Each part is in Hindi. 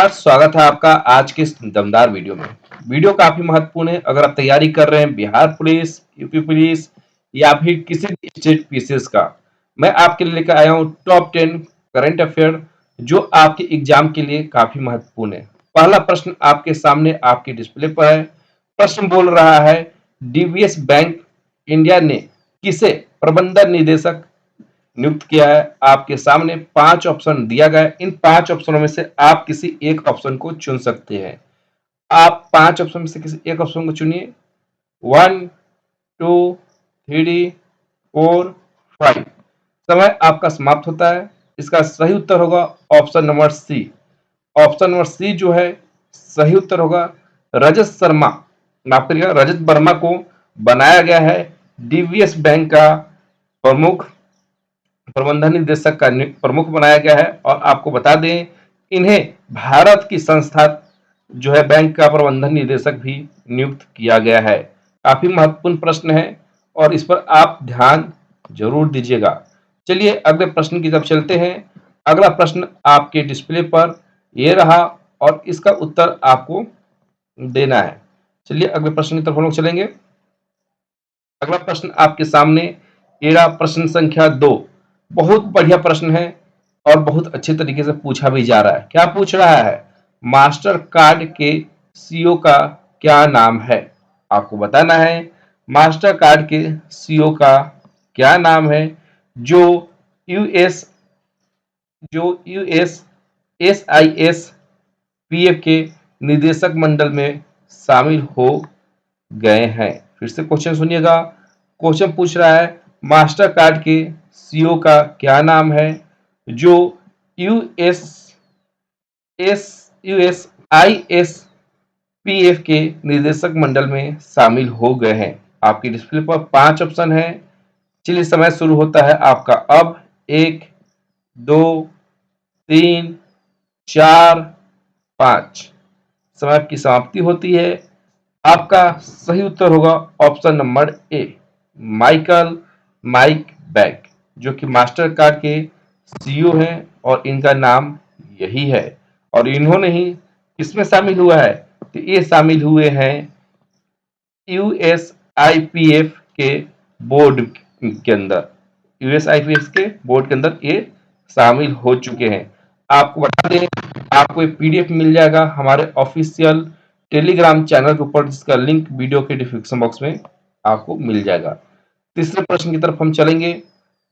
स्वागत है आपका आज के इस दमदार वीडियो में। वीडियो काफी महत्वपूर्ण है। अगर आप तैयारी कर रहे हैं बिहार पुलिस, यूपी पुलिस या फिर किसी भी स्टेट पीसीएस का, मैं आपके लिए लेकर आया हूँ टॉप 10 करंट अफेयर जो आपके एग्जाम के लिए काफी महत्वपूर्ण है। पहला प्रश्न आपके सामने आपके डिस्प्ले पर है। प्रश्न बोल रहा है, डीबीएस बैंक इंडिया ने किसे प्रबंधन निदेशक नियुक्त किया है। आपके सामने 5 ऑप्शन दिया गया है। इन 5 ऑप्शनों में से आप किसी एक ऑप्शन को चुन सकते हैं। आप 5 ऑप्शन में से किसी एक ऑप्शन को चुनिए। 1, 2, 3, 4, 5। समय आपका समाप्त होता है। इसका सही उत्तर होगा option number C. Option number C जो है सही उत्तर होगा। रजत शर्मा, माफ करिएगा, रजत वर्मा को बनाया गया है डीवीएस बैंक का प्रमुख प्रबंधन निदेशक का प्रमुख बनाया गया है। और आपको बता दें, इन्हें भारत की संस्था जो है बैंक का प्रबंधन निदेशक भी नियुक्त किया गया है। काफी महत्वपूर्ण प्रश्न है और इस पर आप ध्यान जरूर दीजिएगा। चलिए अगले प्रश्न की तरफ चलते हैं। अगला प्रश्न आपके डिस्प्ले पर ये रहा और इसका उत्तर आपको देना है। चलिए अगले प्रश्न की तरफ हम लोग चलेंगे। अगला प्रश्न आपके सामने ये रहा, प्रश्न संख्या 2। बहुत बढ़िया प्रश्न है और बहुत अच्छे तरीके से पूछा भी जा रहा है। क्या पूछ रहा है? मास्टर कार्ड के सीईओ का क्या नाम है? आपको बताना है मास्टर कार्ड के सीईओ का क्या नाम है जो यूएस यूएस एसआईएस पीएफ के निदेशक मंडल में शामिल हो गए हैं। फिर से क्वेश्चन सुनिएगा। क्वेश्चन पूछ रहा है, मास्टर कार्ड के सीईओ का क्या नाम है जो यूएस यूएसआईएस पीएफ के निदेशक मंडल में शामिल हो गए हैं। आपकी डिस्प्ले पर 5 ऑप्शन है। चलिए समय शुरू होता है आपका अब। 1, 2, 3, 4, 5। समय की समाप्ति होती है। आपका सही उत्तर होगा option number A, mike bag, जो कि मास्टर कार्ड के सीईओ हैं और इनका नाम यही है। और इन्होंने ही किसमें शामिल हुआ है? तो ये शामिल हुए हैं यूएसआईपीएफ के बोर्ड के अंदर। यूएसआईपीएफ के बोर्ड के अंदर ये शामिल हो चुके हैं। आपको बता दें, आपको एक पीडीएफ मिल जाएगा हमारे ऑफिशियल टेलीग्राम चैनल के ऊपर, जिसका लिंक वीडियो के डिस्क्रिप्शन बॉक्स में आपको मिल जाएगा। तीसरे प्रश्न की तरफ हम चलेंगे।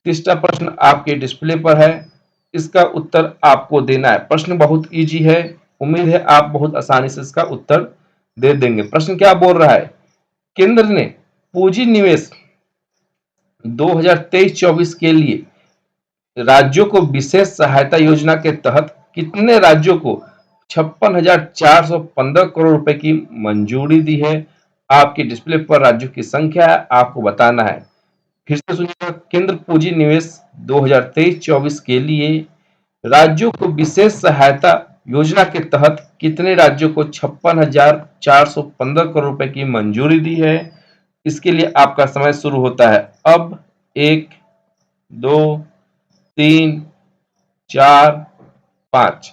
तीसरा प्रश्न आपके डिस्प्ले पर है। इसका उत्तर आपको देना है। प्रश्न बहुत इजी है, उम्मीद है आप बहुत आसानी से इसका उत्तर दे देंगे। प्रश्न क्या बोल रहा है? केंद्र ने पूंजी निवेश 2023-24 के लिए राज्यों को विशेष सहायता योजना के तहत कितने राज्यों को 56,415 करोड़ रुपए की मंजूरी दी है? आपके डिस्प्ले पर राज्यों की संख्या है, आपको बताना है। फिर से सुनिएगा। केंद्र पूंजी निवेश 2023-24 के लिए राज्यों को विशेष सहायता योजना के तहत कितने राज्यों को 56,415 करोड़ रुपए की मंजूरी दी है? इसके लिए आपका समय शुरू होता है अब। 1, 2, 3, 4, 5।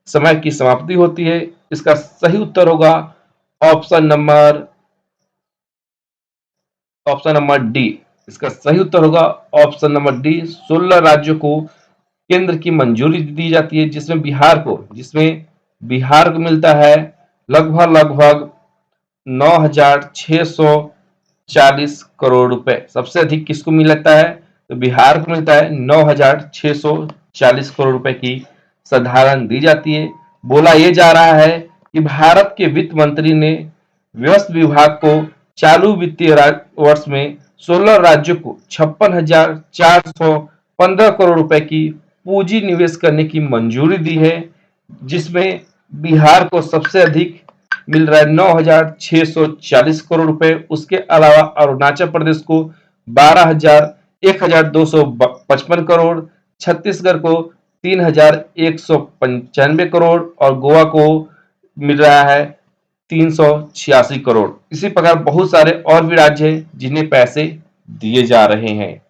समय की समाप्ति होती है। इसका सही उत्तर होगा ऑप्शन नंबर डी। इसका सही उत्तर होगा ऑप्शन नंबर डी। 16 राज्यों को केंद्र की मंजूरी दी जाती है, जिसमें बिहार को मिलता है लगभग 9,640 करोड़ रुपए। सबसे अधिक किसको मिलता है? तो बिहार को मिलता है 9,640 करोड़ रुपए की साधारण दी जाती है। बोला यह जा रहा है कि भारत के वित्त मंत्री ने व्यस्त विभाग को चालू वित्तीय वर्ष में 16 राज्यों को 56,415 करोड़ रुपए की पूंजी निवेश करने की मंजूरी दी है, जिसमें बिहार को सबसे अधिक मिल रहा है 9,640 करोड़ रुपए। उसके अलावा अरुणाचल प्रदेश को 1,255 करोड़, छत्तीसगढ़ को 3,195 करोड़ और गोवा को मिल रहा है 386 करोड़। इसी प्रकार बहुत सारे और भी राज्य हैं जिन्हें पैसे दिए जा रहे हैं।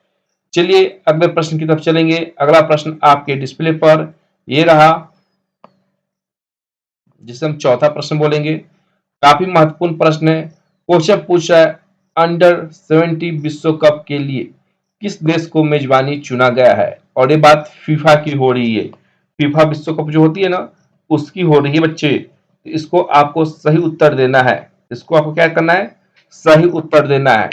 चलिए अगले प्रश्न की तरफ चलेंगे। अगला प्रश्न आपके डिस्प्ले पर ये रहा। जिसे हम चौथा प्रश्न बोलेंगे। काफी महत्वपूर्ण प्रश्न है। क्वेश्चन पूछ रहा है अंडर 70 विश्व कप के लिए किस देश को मेजबानी चुना गया है, और ये बात फीफा की हो रही है। फीफा विश्व कप जो होती है ना, उसकी हो रही है बच्चे। इसको आपको सही उत्तर देना है। इसको आपको क्या करना है, सही उत्तर देना है।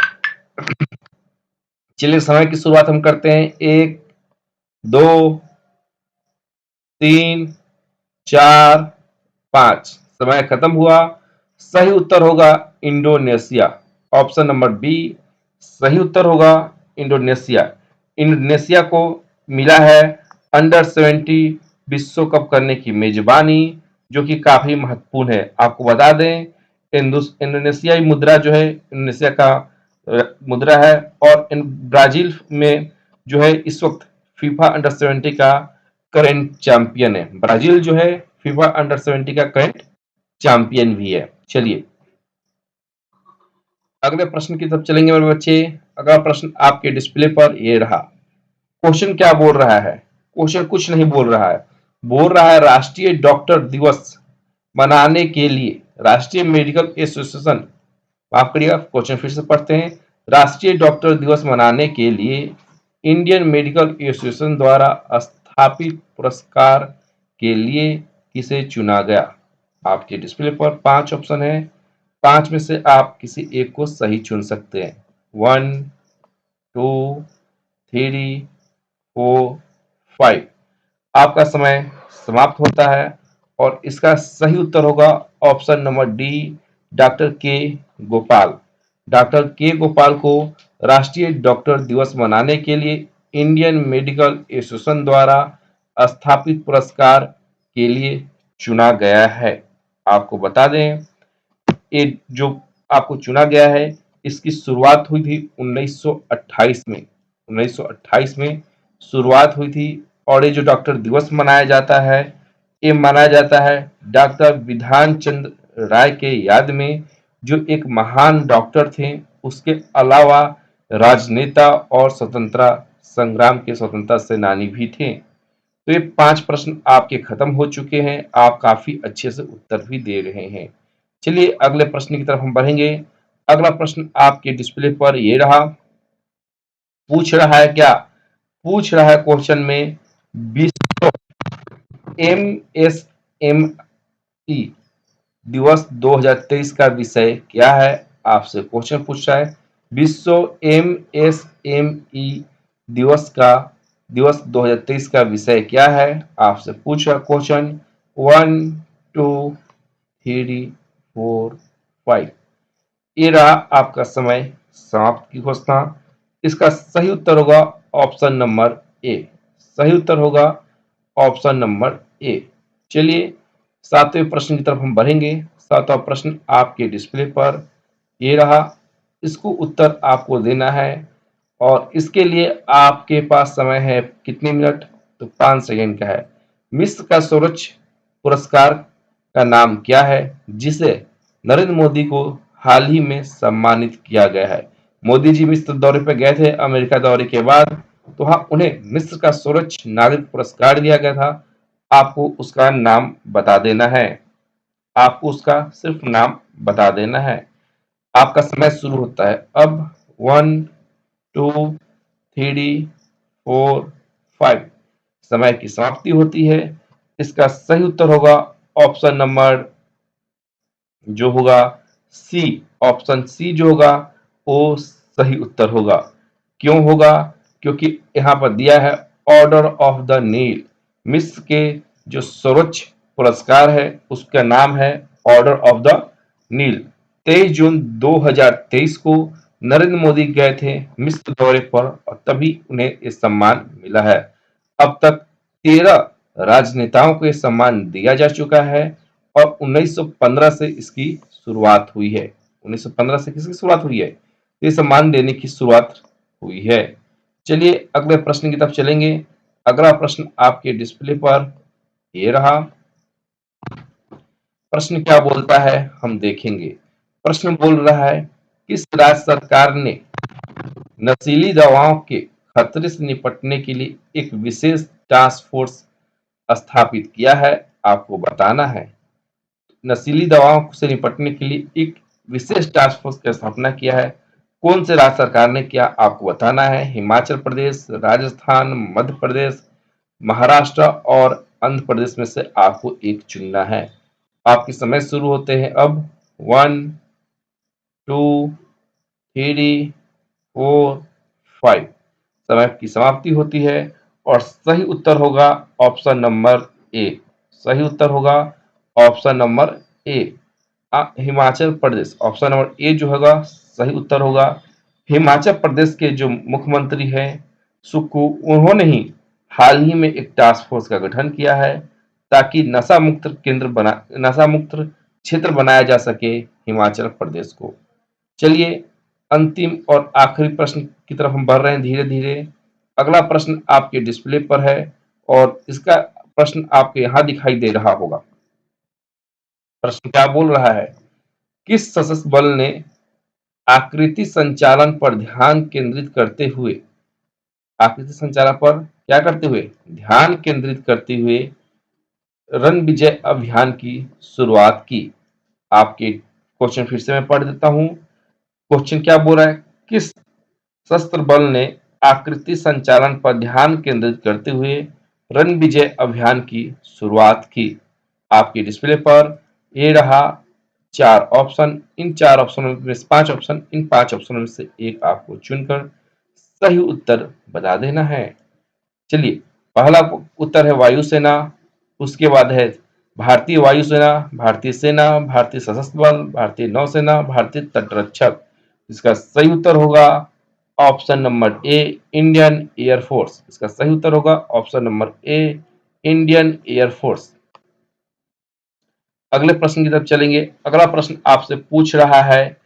चलिए समय की शुरुआत हम करते हैं। 1 2 3 4 5। समय खत्म हुआ। सही उत्तर होगा इंडोनेशिया। ऑप्शन नंबर बी सही उत्तर होगा इंडोनेशिया। इंडोनेशिया को मिला है अंडर 70 विश्व कप करने की मेजबानी, जो कि काफी महत्वपूर्ण है। आपको बता दें इंडोनेशियाई मुद्रा जो है, इंडोनेशिया का मुद्रा है। और ब्राजील में जो है इस वक्त फीफा अंडर 70 का करेंट चैंपियन है। ब्राजील जो है फीफा अंडर 70 का करेंट चैंपियन भी है। चलिए अगले प्रश्न की तरफ चलेंगे मेरे बच्चे। अगला प्रश्न आपके डिस्प्ले पर ये रहा। क्वेश्चन क्या बोल रहा है? क्वेश्चन कुछ नहीं बोल रहा है, बोल रहा है राष्ट्रीय डॉक्टर दिवस मनाने के लिए राष्ट्रीय मेडिकल एसोसिएशन, माफ करिएगा क्वेश्चन फिर से पढ़ते हैं। राष्ट्रीय डॉक्टर दिवस मनाने के लिए इंडियन मेडिकल एसोसिएशन द्वारा स्थापित पुरस्कार के लिए किसे चुना गया? आपके डिस्प्ले पर 5 ऑप्शन है। 5 में से आप किसी एक को सही चुन सकते हैं। 1 2 3 4 5। आपका समय समाप्त होता है और इसका सही उत्तर होगा ऑप्शन नंबर डी, डॉक्टर के गोपाल। डॉक्टर के गोपाल को राष्ट्रीय डॉक्टर दिवस मनाने के लिए इंडियन मेडिकल एसोसिएशन द्वारा स्थापित पुरस्कार के लिए चुना गया है। आपको बता दें ये जो आपको चुना गया है, इसकी शुरुआत हुई थी 1928 में। 1928 में शुरुआत हुई थी। और ये जो डॉक्टर दिवस मनाया जाता है, ये मनाया जाता है डॉक्टर विधान चंद्र राय के याद में, जो एक महान डॉक्टर थे। उसके अलावा राजनेता और स्वतंत्रता संग्राम के स्वतंत्रता सेनानी भी थे। तो ये 5 प्रश्न आपके खत्म हो चुके हैं। आप काफी अच्छे से उत्तर भी दे रहे हैं। चलिए अगले प्रश्न की तरफ हम बढ़ेंगे। अगला प्रश्न आपके डिस्प्ले पर ये रहा। पूछ रहा है क्या? पूछ रहा है क्वेश्चन में विश्व एमएसएमई दिवस 2023 का विषय क्या है? आपसे क्वेश्चन पूछ रहा है विश्व एमएसएमई दिवस 2023 का विषय क्या है? आपसे पूछ रहा क्वेश्चन। 1 2 3 4 5। ये रहा आपका समय समाप्त की घोषणा। इसका सही उत्तर होगा ऑप्शन नंबर ए। सही उत्तर होगा ऑप्शन नंबर ए। चलिए 7वें प्रश्न की तरफ हम बढ़ेंगे। 7वां प्रश्न आपके डिस्प्ले पर ये रहा। इसको उत्तर आपको देना है और इसके लिए आपके पास समय है कितने मिनट? तो 5 सेकंड का है। मिस्र का स्वच्छ पुरस्कार का नाम क्या है, जिसे नरेंद्र मोदी को हाल ही में सम्मानित किया गया है? मोदी जी मिस्र दौरे पर गए थे अमेरिका दौरे के बाद, तो हाँ उन्हें मिस्र का सर्वोच्च नागरिक पुरस्कार दिया गया था। आपको उसका नाम बता देना है। आपको उसका सिर्फ नाम बता देना है। आपका समय शुरू होता है अब। 1 2 3 4 5। समय की समाप्ति होती है। इसका सही उत्तर होगा ऑप्शन नंबर जो होगा सी। ऑप्शन सी जो होगा वो सही उत्तर होगा। क्यों होगा? क्योंकि यहाँ पर दिया है ऑर्डर ऑफ द नील। मिस्र के जो सर्वोच्च पुरस्कार है उसका नाम है ऑर्डर ऑफ द नील। 23 जून 2023 को नरेंद्र मोदी गए थे मिस्र दौरे पर और तभी उन्हें ये सम्मान मिला है। अब तक 13 राजनेताओं को ये सम्मान दिया जा चुका है और 1915 से इसकी शुरुआत हुई है। 1915 से किसकी शुरुआत हुई है? ये सम्मान देने की शुरुआत हुई है। चलिए अगले प्रश्न की तरफ चलेंगे। अगला प्रश्न आपके डिस्प्ले पर ये रहा। प्रश्न क्या बोलता है हम देखेंगे। प्रश्न बोल रहा है किस राज्य सरकार ने नशीली दवाओं के खतरे से निपटने के लिए एक विशेष टास्क फोर्स स्थापित किया है? आपको बताना है। नशीली दवाओं से निपटने के लिए एक विशेष टास्क फोर्स की स्थापना किया है? कौन से राज्य सरकार ने किया, आपको बताना है। हिमाचल प्रदेश, राजस्थान, मध्य प्रदेश, महाराष्ट्र और आंध्र प्रदेश में से आपको एक चुनना है। आपके समय शुरू होते हैं अब। 1, 2, 3, 4, 5। समय की समाप्ति होती है और सही उत्तर होगा ऑप्शन नंबर ए। सही उत्तर होगा ऑप्शन नंबर ए, हिमाचल प्रदेश। ऑप्शन नंबर ए जो होगा सही उत्तर होगा। हिमाचल प्रदेश के जो मुख्यमंत्री हैं सुक्खू, उन्होंने ही हाल ही में एक टास्क फोर्स का गठन किया है ताकि नशा मुक्त क्षेत्र बनाया जा सके हिमाचल प्रदेश को। चलिए अंतिम और आखिरी प्रश्न की तरफ हम बढ़ रहे हैं धीरे धीरे। अगला प्रश्न आपके डिस्प्ले पर है और इसका प्रश्न आपके यहाँ दिखाई दे रहा होगा। प्रश्न क्या बोल रहा है? किस सशस्त्र बल ने आकृति संचालन पर ध्यान केंद्रित करते हुए रन विजय अभियान की शुरुआत की? आपके क्वेश्चन फिर से मैं पढ़ देता हूं। क्वेश्चन क्या बोल रहा है? किस सशस्त्र बल ने आकृति संचालन पर ध्यान केंद्रित करते हुए रन विजय अभियान की शुरुआत की? आपके डिस्प्ले पर ये रहा 4 ऑप्शन। इन 4 ऑप्शनों में 5 ऑप्शन, इन 5 ऑप्शनों में से एक आपको चुनकर सही उत्तर बता देना है। चलिए, पहला उत्तर है वायुसेना, उसके बाद है भारतीय वायुसेना, भारतीय सेना, भारतीय सशस्त्र बल, भारतीय नौसेना, भारतीय तटरक्षक। इसका सही उत्तर होगा ऑप्शन नंबर ए, इंडियन एयरफोर्स। इसका सही उत्तर होगा ऑप्शन नंबर ए, इंडियन एयरफोर्स। अगले प्रश्न की तरफ चलेंगे। अगला प्रश्न आपसे पूछ रहा है,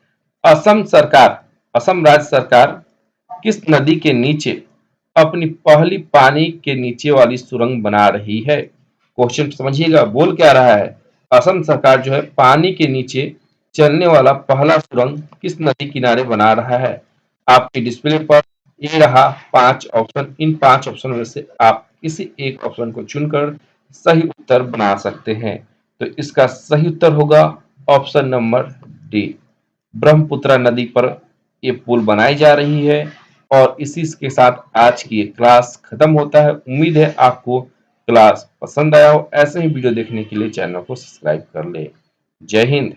असम राज्य सरकार किस नदी के नीचे अपनी पहली पानी के नीचे वाली सुरंग बना रही है? क्वेश्चन समझिएगा, बोल क्या रहा है? असम सरकार जो है पानी के नीचे चलने वाला पहला सुरंग किस नदी किनारे बना रहा है? आपके डिस्प्ले पर ये रहा 5 ऑप्शन। इन 5 ऑप्शन में से आप किसी एक ऑप्शन को चुनकर सही उत्तर बना सकते हैं। तो इसका सही उत्तर होगा ऑप्शन नंबर डी, ब्रह्मपुत्र नदी पर ये पुल बनाई जा रही है। और इसी के साथ आज की ये क्लास खत्म होता है। उम्मीद है आपको क्लास पसंद आया हो। ऐसे ही वीडियो देखने के लिए चैनल को सब्सक्राइब कर ले। जय हिंद।